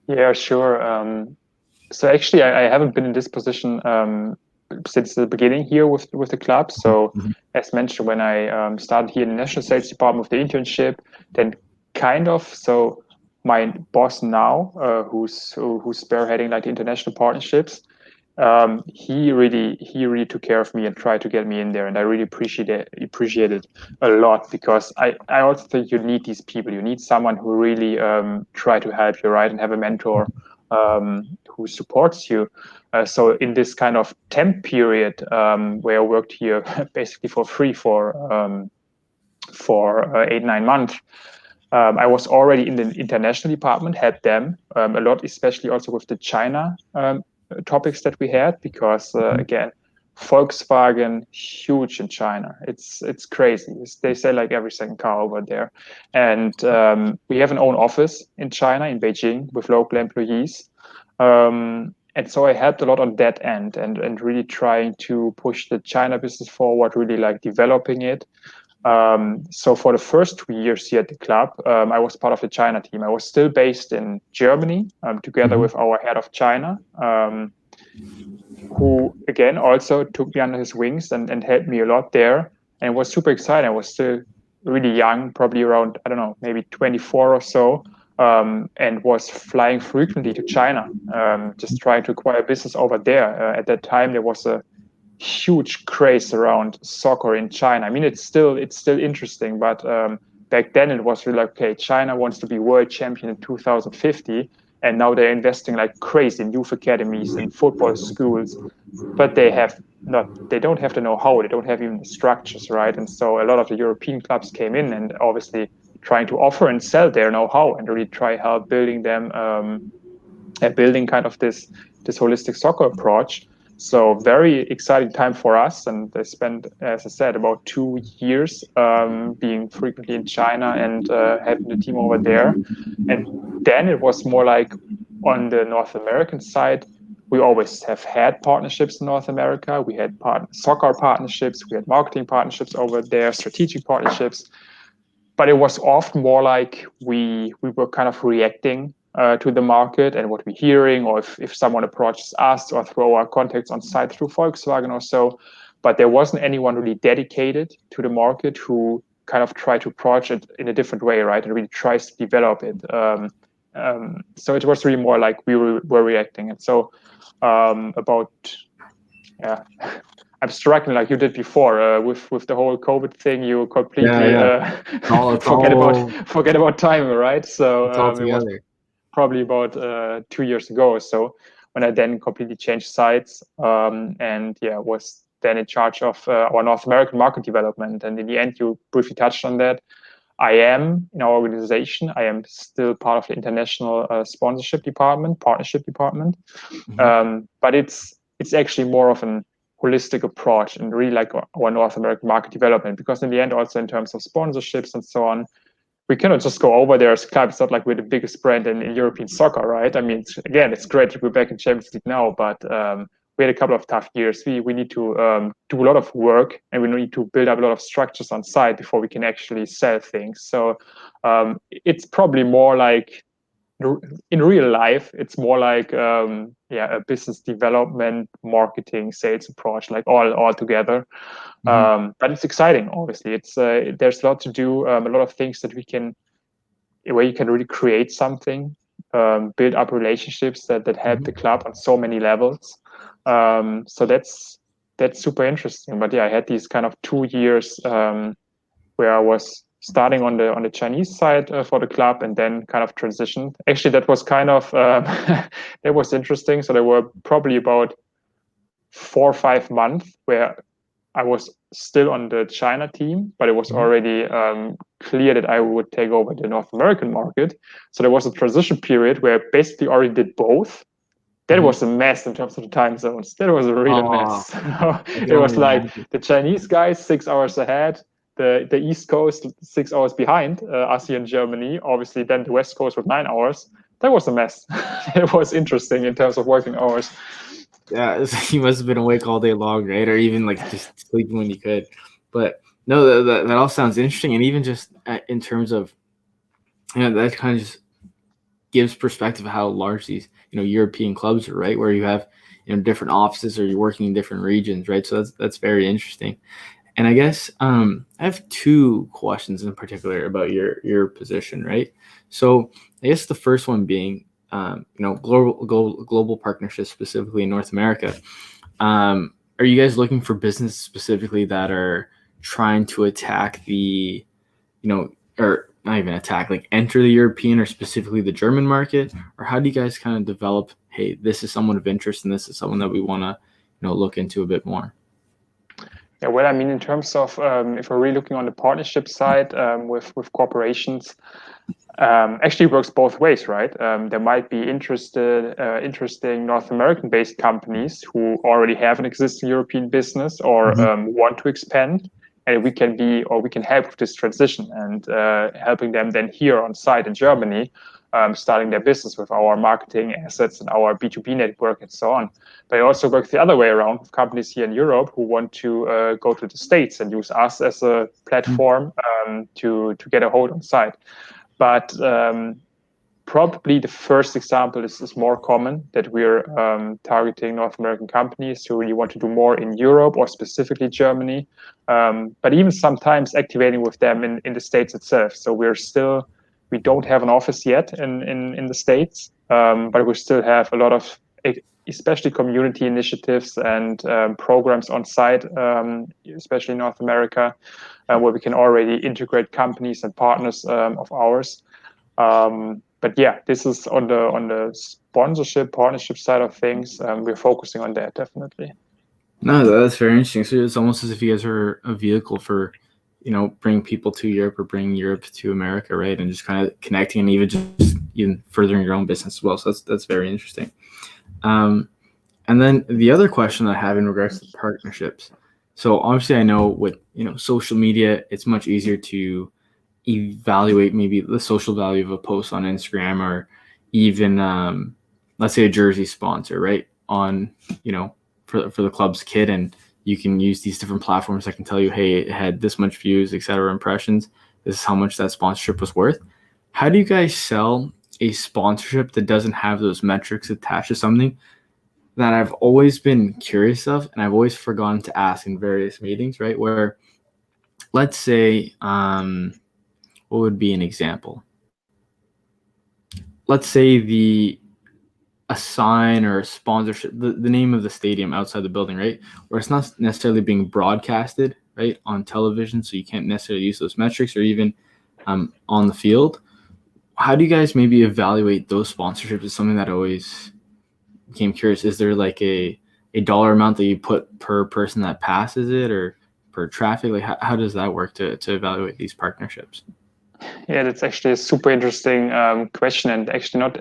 Yeah, sure. So actually, I haven't been in this position since the beginning here with the club. So as mentioned, when I started here in the national sales department with the internship, then so my boss now, who's spearheading like the international partnerships, he really took care of me and tried to get me in there, and I really appreciate it a lot, because I also think you need these people. You need someone who really try to help you, right, and have a mentor who supports you. So in this kind of temp period where I worked here basically for free for 8-9 months, I was already in the international department, helped them a lot, especially also with the China topics that we had, because again, Volkswagen, huge in China. It's crazy. They sell like every second car over there. And we have an own office in China, in Beijing, with local employees. And so I helped a lot on that end, and really trying to push the China business forward, really like developing it. So for the first 2 years here at the club, I was part of the China team. I was still based in Germany, together with our head of China, who again also took me under his wings and helped me a lot there, and was super excited. I was still really young, probably around, I don't know, maybe 24 or so, and was flying frequently to China, just trying to acquire business over there. At that time, there was a huge craze around soccer in China. I mean, it's still interesting, but back then it was really like, okay, China wants to be world champion in 2050, and now they're investing like crazy in youth academies and football schools, but they don't have the know-how, they don't have even the structures, right? And so a lot of the European clubs came in and obviously trying to offer and sell their know-how and really try help building them, building kind of this holistic soccer approach. So very exciting time for us, and I spent, as I said, about 2 years being frequently in China and having the team over there. And then it was more like on the North American side, we always have had partnerships in North America. We had soccer partnerships, we had marketing partnerships over there, strategic partnerships. But it was often more like we were kind of reacting to the market and what we're hearing, or if someone approaches us, or through our contacts on site through Volkswagen or so. But there wasn't anyone really dedicated to the market who kind of tried to approach it in a different way, right? And really tries to develop it. So it was really more like we were reacting. And so I'm struggling like you did before with the whole COVID thing. You completely forget about time, right? So it was probably about 2 years ago or so when I then completely changed sides, and was then in charge of our North American market development. And in the end, you briefly touched on that. I am in our organization. I am still part of the international partnership department, but it's actually more of an holistic approach and really like our North American market development, because in the end, also in terms of sponsorships and so on, we cannot just go over there as a club. It's not like we're the biggest brand in European soccer, right? I mean, it's great that we're back in Champions League now, but we had a couple of tough years. We need to do a lot of work, and we need to build up a lot of structures on site before we can actually sell things. So it's probably more like, in real life, it's more like a business development, marketing, sales approach, like all together. But it's exciting. Obviously, it's there's a lot to do, a lot of things that where you can really create something, build up relationships that help the club on so many levels. So that's super interesting. But yeah, I had these kind of 2 years where I was starting on the Chinese side for the club, and then kind of transitioned. Actually, that was kind of that was interesting. So there were probably about 4 or 5 months where I was still on the China team, but it was already clear that I would take over the North American market. So there was a transition period where I basically already did both. That was a mess in terms of the time zones. That was a real mess. It was like the Chinese guys 6 hours ahead, the East Coast 6 hours behind us here in Germany. Obviously, then the West Coast with 9 hours. That was a mess. It was interesting in terms of working hours. Yeah, you must have been awake all day long, right? Or even like just sleeping when you could. But no, that all sounds interesting, and even just in terms of, that kind of just gives perspective of how large these European clubs are, right? Where you have different offices, or you're working in different regions, right? So that's very interesting. And I guess I have 2 questions in particular about your position, right? So I guess the first one being, global partnerships, specifically in North America. Are you guys looking for businesses specifically that are trying to attack or not even attack, like enter the European or specifically the German market? Or how do you guys kind of develop, hey, this is someone of interest and this is someone that we want to, look into a bit more? Yeah, well, I mean, in terms of if we're really looking on the partnership side with corporations, actually works both ways, right? There might be interesting North American-based companies who already have an existing European business or want to expand, and we can help with this transition and helping them then here on site in Germany, starting their business with our marketing assets and our B2B network and so on. But it also works the other way around with companies here in Europe who want to go to the States and use us as a platform to get a hold on site. But probably the first example is more common, that we're targeting North American companies who really want to do more in Europe or specifically Germany, but even sometimes activating with them in the States itself. So we don't have an office yet in the States, but we still have a lot of especially community initiatives and programs on site, especially in North America, where we can already integrate companies and partners of ours. But yeah, this is on the sponsorship partnership side of things. We're focusing on that definitely. No, that's very interesting. So it's almost as if you guys are a vehicle for, bringing people to Europe or bringing Europe to America, right? And just kind of connecting and even furthering your own business as well. So that's very interesting. And then the other question I have in regards to partnerships. So obviously I know with, social media, it's much easier to evaluate maybe the social value of a post on Instagram, or even, let's say, a jersey sponsor, right? On, for the club's kit, and you can use these different platforms that can tell you, hey, it had this much views, etc., impressions. This is how much that sponsorship was worth. How do you guys sell a sponsorship that doesn't have those metrics attached to something that I've always been curious of, and I've always forgotten to ask in various meetings, right? Where, let's say, what would be an example? Let's say a sign or a sponsorship, the name of the stadium outside the building, right? Where it's not necessarily being broadcasted, right, on television, so you can't necessarily use those metrics, or even on the field. How do you guys maybe evaluate those sponsorships? Is something that always became curious. Is there like a dollar amount that you put per person that passes it, or per traffic? Like how does that work to evaluate these partnerships? Yeah, that's actually a super interesting question, and actually not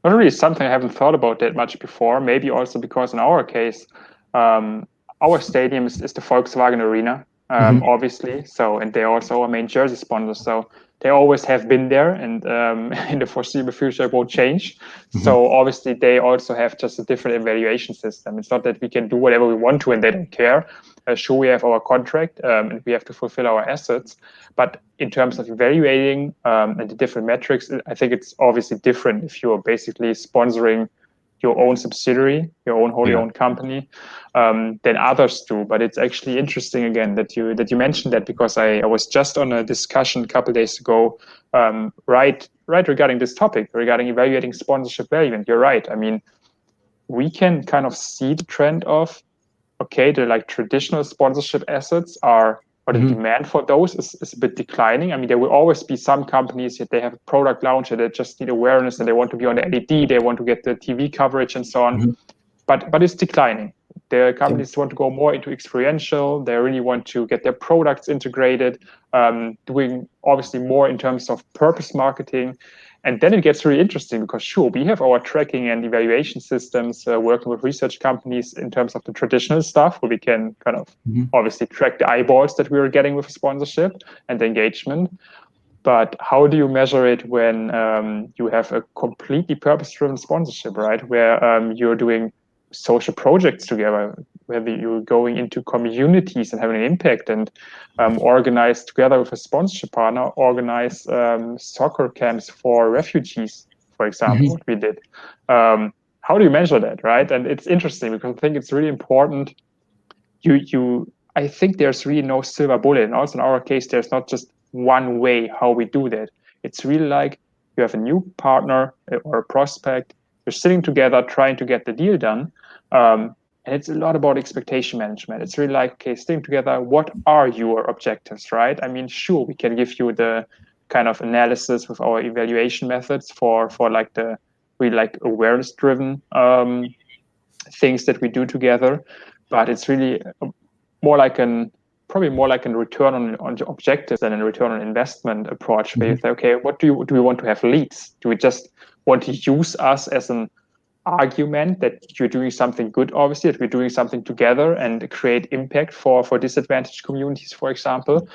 really something I haven't thought about that much before. Maybe also because in our case, our stadium is the Volkswagen Arena. obviously. So, and they're also our main jersey sponsor. So they always have been there, and in the foreseeable future, it won't change. So obviously, they also have just a different evaluation system. It's not that we can do whatever we want to and they don't care. Sure, we have our contract and we have to fulfill our assets. But in terms of evaluating and the different metrics, I think it's obviously different if you're basically sponsoring your own subsidiary, your own wholly owned company, than others do. But it's actually interesting again that you mentioned that, because I was just on a discussion a couple of days ago, right regarding this topic, regarding evaluating sponsorship value. And you're right. I mean, we can kind of see the trend of, okay, the like traditional sponsorship assets are, or the demand for those is a bit declining. I mean, there will always be some companies that they have a product launch and they just need awareness and they want to be on the LED, they want to get the TV coverage and so on. But it's declining. The companies want to go more into experiential. They really want to get their products integrated, doing obviously more in terms of purpose marketing. And then it gets really interesting because, sure, we have our tracking and evaluation systems working with research companies in terms of the traditional stuff, where we can kind of obviously track the eyeballs that we are getting with sponsorship and the engagement. But how do you measure it when you have a completely purpose-driven sponsorship, right? Where you're doing social projects together, where you're going into communities and having an impact, and organize together with a sponsorship partner, organize soccer camps for refugees, for example, what we did. How do you measure that, right? And it's interesting because I think it's really important. I think there's really no silver bullet. And also in our case, there's not just one way how we do that. It's really like you have a new partner or a prospect, you're sitting together trying to get the deal done. And it's a lot about expectation management. It's really like, okay, sitting together, what are your objectives, right? I mean, sure, we can give you the kind of analysis with our evaluation methods for like the really like awareness driven things that we do together. But it's really probably more like a return on objectives than a return on investment approach, where you say, okay, what do we want to have leads? Do we just want to use us as an argument that you're doing something good, obviously, that we're doing something together and create impact for disadvantaged communities, for example?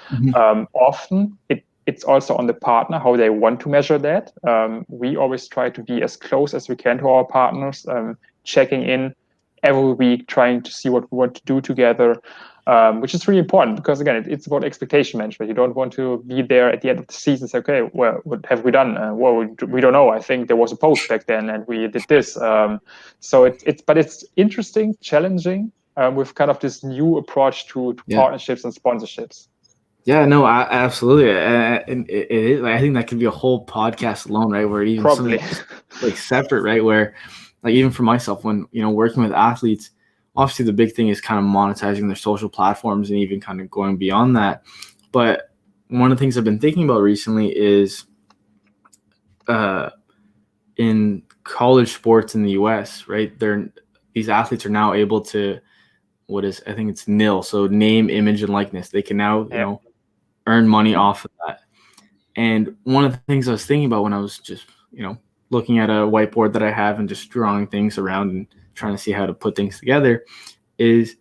Often it's also on the partner, how they want to measure that. We always try to be as close as we can to our partners, checking in every week, trying to see what we want to do together, which is really important because, again, it's about expectation management. You don't want to be there at the end of the season and say, okay, well, what have we done? Well, we don't know. I think there was a post back then and we did this. So it's interesting, challenging, with kind of this new approach to partnerships and sponsorships. Yeah, no, absolutely. And it is, I think that could be a whole podcast alone, right? Where even Probably like separate, right? Where like even for myself, when, working with athletes, obviously the big thing is kind of monetizing their social platforms and even kind of going beyond that. But one of the things I've been thinking about recently is in college sports in the US, right? These athletes are now able to, I think it's NIL. So name, image, and likeness. They can now, earn money off of that. And one of the things I was thinking about when I was just, looking at a whiteboard that I have and just drawing things around and trying to see how to put things together is,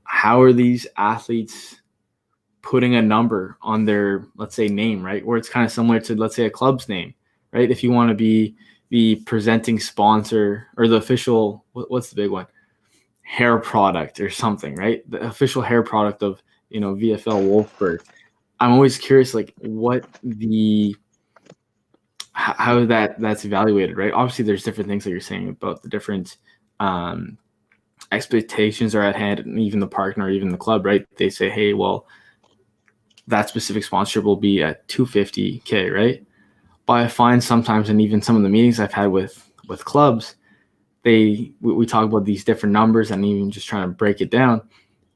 how are these athletes putting a number on their, let's say, name, right? Where it's kind of similar to, let's say, a club's name, right? If you want to be the presenting sponsor or the official, what's the big one? Hair product or something, right? The official hair product of, VfL Wolfsburg. I'm always curious, like how that's evaluated, right? Obviously, there's different things that you're saying about the different expectations are at hand, and even the partner, or even the club, right? They say, hey, well, that specific sponsorship will be at $250K, right? But I find sometimes, and even some of the meetings I've had with clubs, we talk about these different numbers and even just trying to break it down.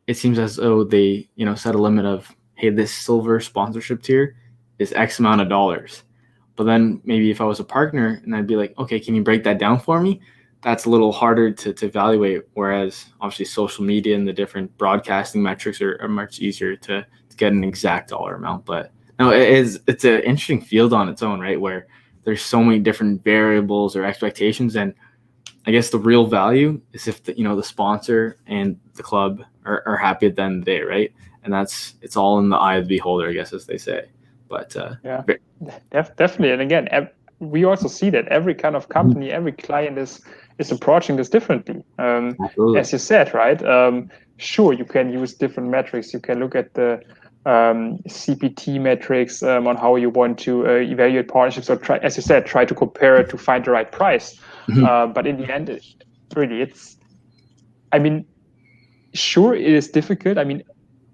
It seems as though they, set a limit of, hey, this silver sponsorship tier is X amount of dollars. But then maybe if I was a partner and I'd be like, okay, can you break that down for me? That's a little harder to evaluate. Whereas obviously social media and the different broadcasting metrics are much easier to get an exact dollar amount. But no, it's an interesting field on its own, right? Where there's so many different variables or expectations. And I guess the real value is if the sponsor and the club are happy at the end of the day, right? and it's all in the eye of the beholder, I guess, as they say. But definitely. And again, we also see that every kind of company, every client is approaching this differently. As you said, right? Sure, you can use different metrics. You can look at the CPT metrics on how you want to evaluate partnerships, or try, as you said, try to compare it to find the right price. But in the end, sure, it is difficult. I mean,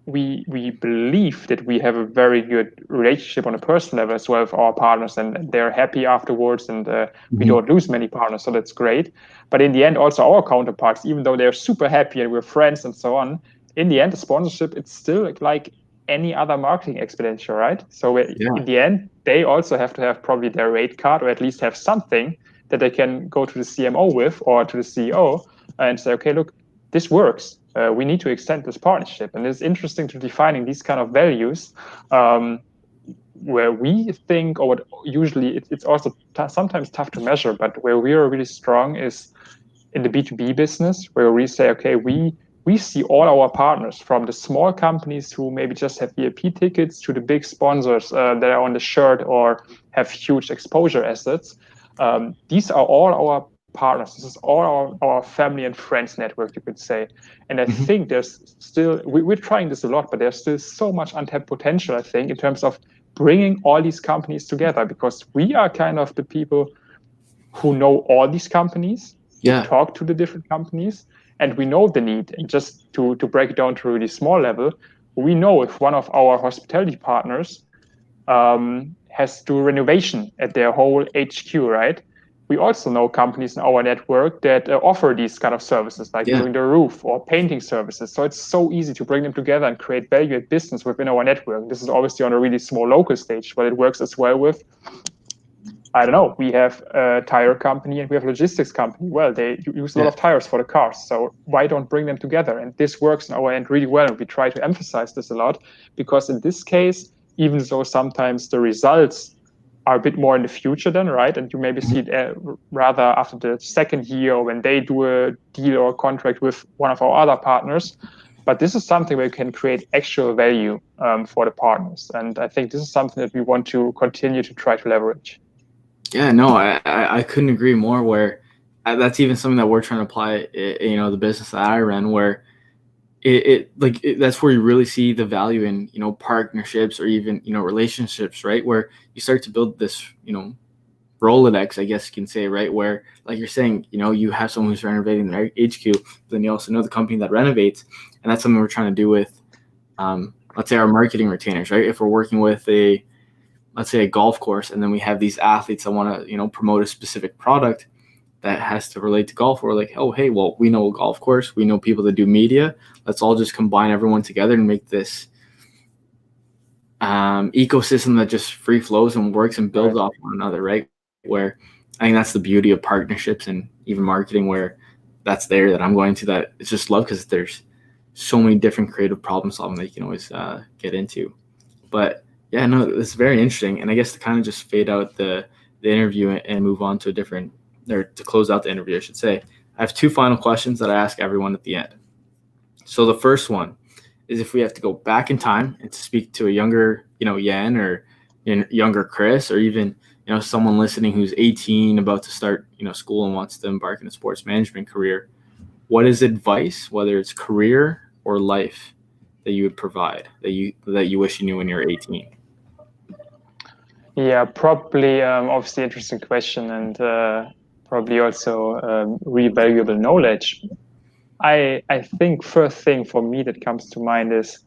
we believe that we have a very good relationship on a personal level as well with our partners, and they're happy afterwards, and we don't lose many partners, so that's great. But in the end, also our counterparts, even though they're super happy and we're friends and so on, in the end, the sponsorship, it's still like any other marketing expenditure, right? So in the end, they also have to have probably their rate card, or at least have something that they can go to the CMO with, or to the CEO, and say, okay, look, this works. We need to extend this partnership. And it's interesting to defining these kind of values, where we think, or usually it's also sometimes tough to measure, but where we are really strong is in the B2B business, where we say, okay, we see all our partners, from the small companies who maybe just have VIP tickets to the big sponsors that are on the shirt or have huge exposure assets. These are all our partners. This is all our family and friends network, you could say. And I think there's still, we're trying this a lot, but there's still so much untapped potential, I think, in terms of bringing all these companies together, because we are kind of the people who know all these companies, who talk to the different companies, and we know the need. And just to break it down to a really small level, we know if one of our hospitality partners has to do renovation at their whole HQ, right? We also know companies in our network that offer these kind of services, like doing the roof or painting services. So it's so easy to bring them together and create value at business within our network. This is obviously on a really small local stage, but it works as well with, I don't know, we have a tire company and we have a logistics company. Well, they use a lot of tires for the cars. So why don't bring them together? And this works in our end really well. And we try to emphasize this a lot, because in this case, even though sometimes the results are a bit more in the future then, right? And you maybe see it rather after the second year, or when they do a deal or a contract with one of our other partners. But this is something where you can create actual value for the partners. And I think this is something that we want to continue to try to leverage. Yeah, no, I couldn't agree more, where that's even something that we're trying to apply, the business that I run, where that's where you really see the value in, partnerships, or even, relationships, right? Where you start to build this, Rolodex, I guess you can say, right? Where, like you're saying, you have someone who's renovating their HQ, but then you also know the company that renovates. And that's something we're trying to do with, let's say, our marketing retainers, right? If we're working with let's say a golf course, and then we have these athletes that want to, promote a specific product that has to relate to golf. We're like, oh, hey, well, we know a golf course. We know people that do media. Let's all just combine everyone together and make this ecosystem that just free flows and works and builds off one another, right? Where I think that's the beauty of partnerships and even marketing, where that's there, that I'm going to, that it's just love, because there's so many different creative problem solving that you can always get into. But yeah, no, it's very interesting. And I guess to kind of just fade out the interview and move on to a different, or to close out the interview, I should say, I have two final questions that I ask everyone at the end. So the first one is, if we have to go back in time and to speak to a younger, Jan, or younger Chris, or even, someone listening who's 18, about to start, school and wants to embark in a sports management career, what is advice, whether it's career or life, that you would provide, that you wish you knew when you were 18? Yeah, probably obviously interesting question, and probably also really valuable knowledge. I think first thing for me that comes to mind is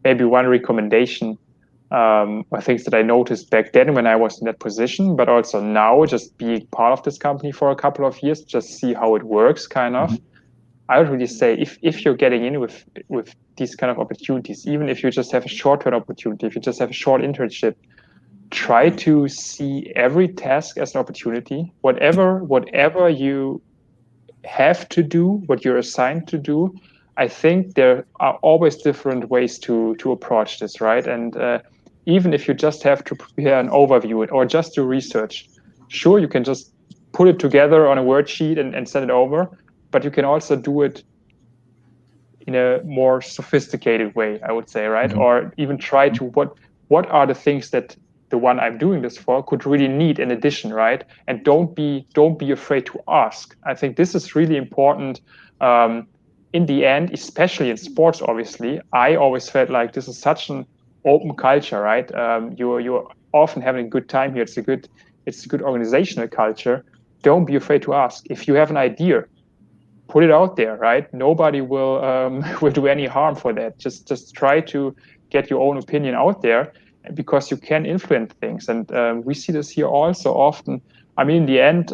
maybe one recommendation, or things that I noticed back then when I was in that position, but also now, just being part of this company for a couple of years, just see how it works, kind of. I would really say, if you're getting in with these kind of opportunities, even if you just have a short-term opportunity, if you just have a short internship, try to see every task as an opportunity. Whatever you have to do, what you're assigned to do, I think there are always different ways to approach this, right? And even if you just have to prepare an overview or just do research, sure, you can just put it together on a word sheet and send it over, but you can also do it in a more sophisticated way, I would say, right? Or even try to what are the things that the one I'm doing this for could really need in addition, right? And don't be afraid to ask. I think this is really important. In the end, especially in sports, obviously, I always felt like this is such an open culture, right? You're often having a good time here. It's a good organizational culture. Don't be afraid to ask. If you have an idea, put it out there, right? Nobody will will do any harm for that. Just try to get your own opinion out there, because you can influence things. And we see this here also often. I mean, in the end,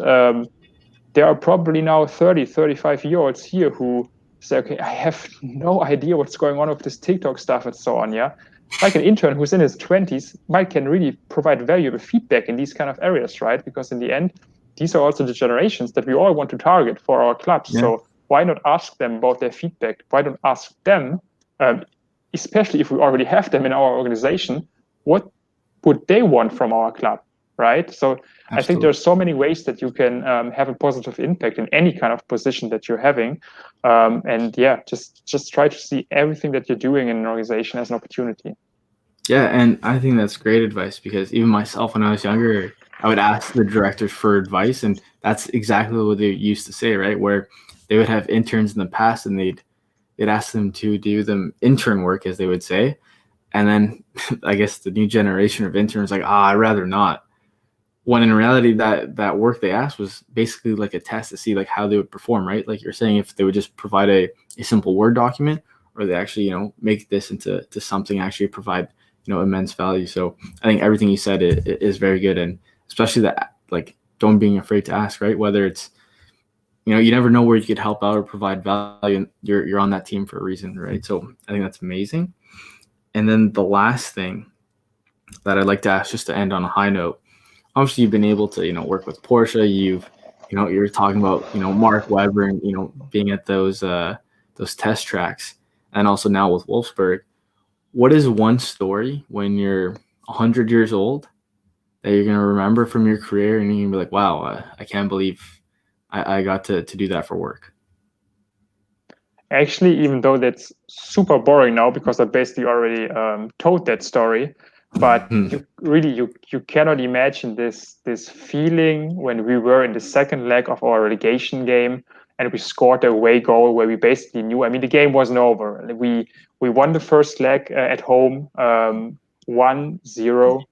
there are probably now 30, 35-year-olds here who say, okay, I have no idea what's going on with this TikTok stuff and so on. Yeah. Like an intern who's in his 20s might can really provide valuable feedback in these kind of areas, right? Because in the end, these are also the generations that we all want to target for our clubs. Yeah. So why not ask them about their feedback? Why don't ask them, especially if we already have them in our organization, what would they want from our club? Right. So absolutely. I think there's so many ways that you can have a positive impact in any kind of position that you're having. And yeah, just try to see everything that you're doing in an organization as an opportunity. Yeah, and I think that's great advice, because even myself, when I was younger, I would ask the directors for advice, and that's exactly what they used to say, right? Where they would have interns in the past, and they'd ask them to do them intern work, as they would say. And then I guess the new generation of interns like, I'd rather not. When in reality, that work they asked was basically like a test to see like how they would perform, right? Like you're saying, if they would just provide a simple Word document, or they actually, make this into something actually provide, immense value. So I think everything you said is very good. And especially that, like, don't being afraid to ask, right? Whether it's, you never know where you could help out or provide value, and you're on that team for a reason, right? So I think that's amazing. And then the last thing that I'd like to ask, just to end on a high note, obviously you've been able to, work with Porsche. You're talking about, Mark Webber and, being at those test tracks, and also now with Wolfsburg. What is one story when you're 100 years old that you're going to remember from your career, and you're going to be like, wow, I can't believe I got to do that for work? Actually, even though that's super boring now, because I basically already told that story, but you cannot imagine this feeling when we were in the second leg of our relegation game and we scored a away goal where we basically knew. I mean, the game wasn't over. We won the first leg at home 1-0.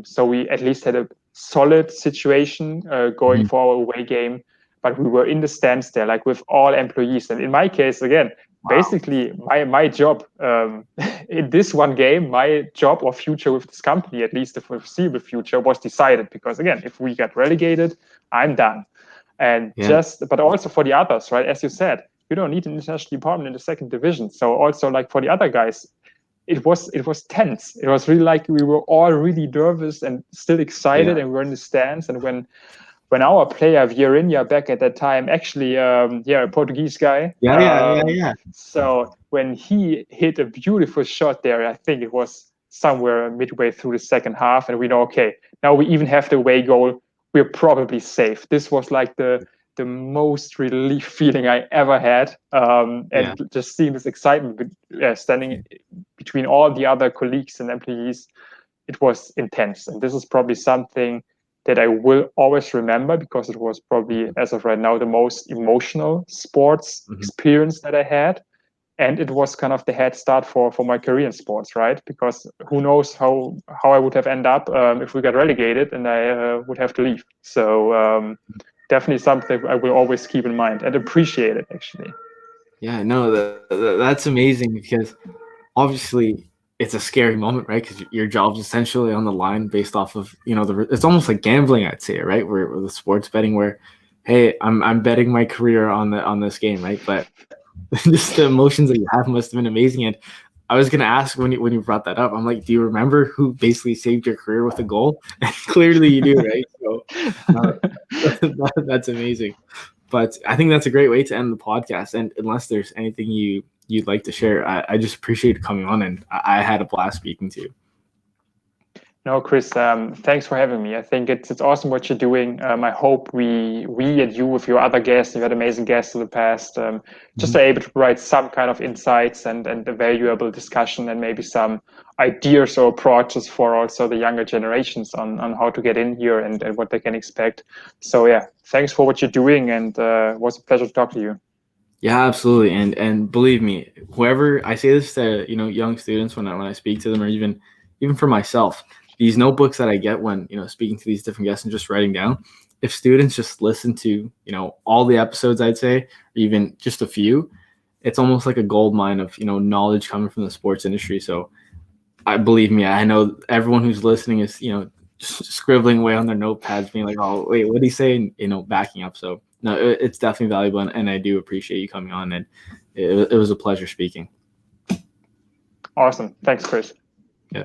So we at least had a solid situation going for our away game. But we were in the stands there, like with all employees. And in my case, again, basically my job in this one game, my job or future with this company, at least the foreseeable future, was decided. Because again, if we get relegated, I'm done. And but also for the others, right? As you said, you don't need an international department in the second division. So also like for the other guys, it was tense. It was really like we were all really nervous and still excited, and we were in the stands. And when our player Vieirinha, back at that time, actually, a Portuguese guy. Yeah. So when he hit a beautiful shot there, I think it was somewhere midway through the second half, and we know, okay, now we even have the away goal. We're probably safe. This was like the most relief feeling I ever had, and just seeing this excitement standing between all the other colleagues and employees, it was intense. And this is probably something that I will always remember, because it was probably, as of right now, the most emotional sports experience that I had. And it was kind of the head start for my career in sports, right? Because who knows how I would have ended up if we got relegated and I would have to leave. So definitely something I will always keep in mind and appreciate it, actually. Yeah, no, that's amazing, because obviously it's a scary moment, right? Because your job's essentially on the line based off of, it's almost like gambling, I'd say, right? Where the sports betting, where, hey, I'm betting my career on this game, right? But just the emotions that you have must have been amazing. And I was gonna ask, when you brought that up, I'm like, do you remember who basically saved your career with a goal? And clearly you do, right? So that's amazing. But I think that's a great way to end the podcast. And unless there's anything you'd like to share, I just appreciate coming on, and I had a blast speaking to you. No, Chris, thanks for having me. I think it's awesome what you're doing. I hope we and you with your other guests, you had amazing guests in the past, just are able to provide some kind of insights and a valuable discussion and maybe some ideas or approaches for also the younger generations on how to get in here and what they can expect. So yeah, thanks for what you're doing, and it was a pleasure to talk to you. Yeah, absolutely. And believe me, whoever I say this to, young students when I speak to them, or even for myself, these notebooks that I get when, speaking to these different guests and just writing down, if students just listen to, all the episodes, I'd say, or even just a few, it's almost like a gold mine of, knowledge coming from the sports industry. So believe me, I know everyone who's listening is, just scribbling away on their notepads, being like, "Oh, wait, what did he say?" And, backing up. So no, it's definitely valuable, and I do appreciate you coming on, and it was a pleasure speaking. Awesome. Thanks, Chris. Yeah.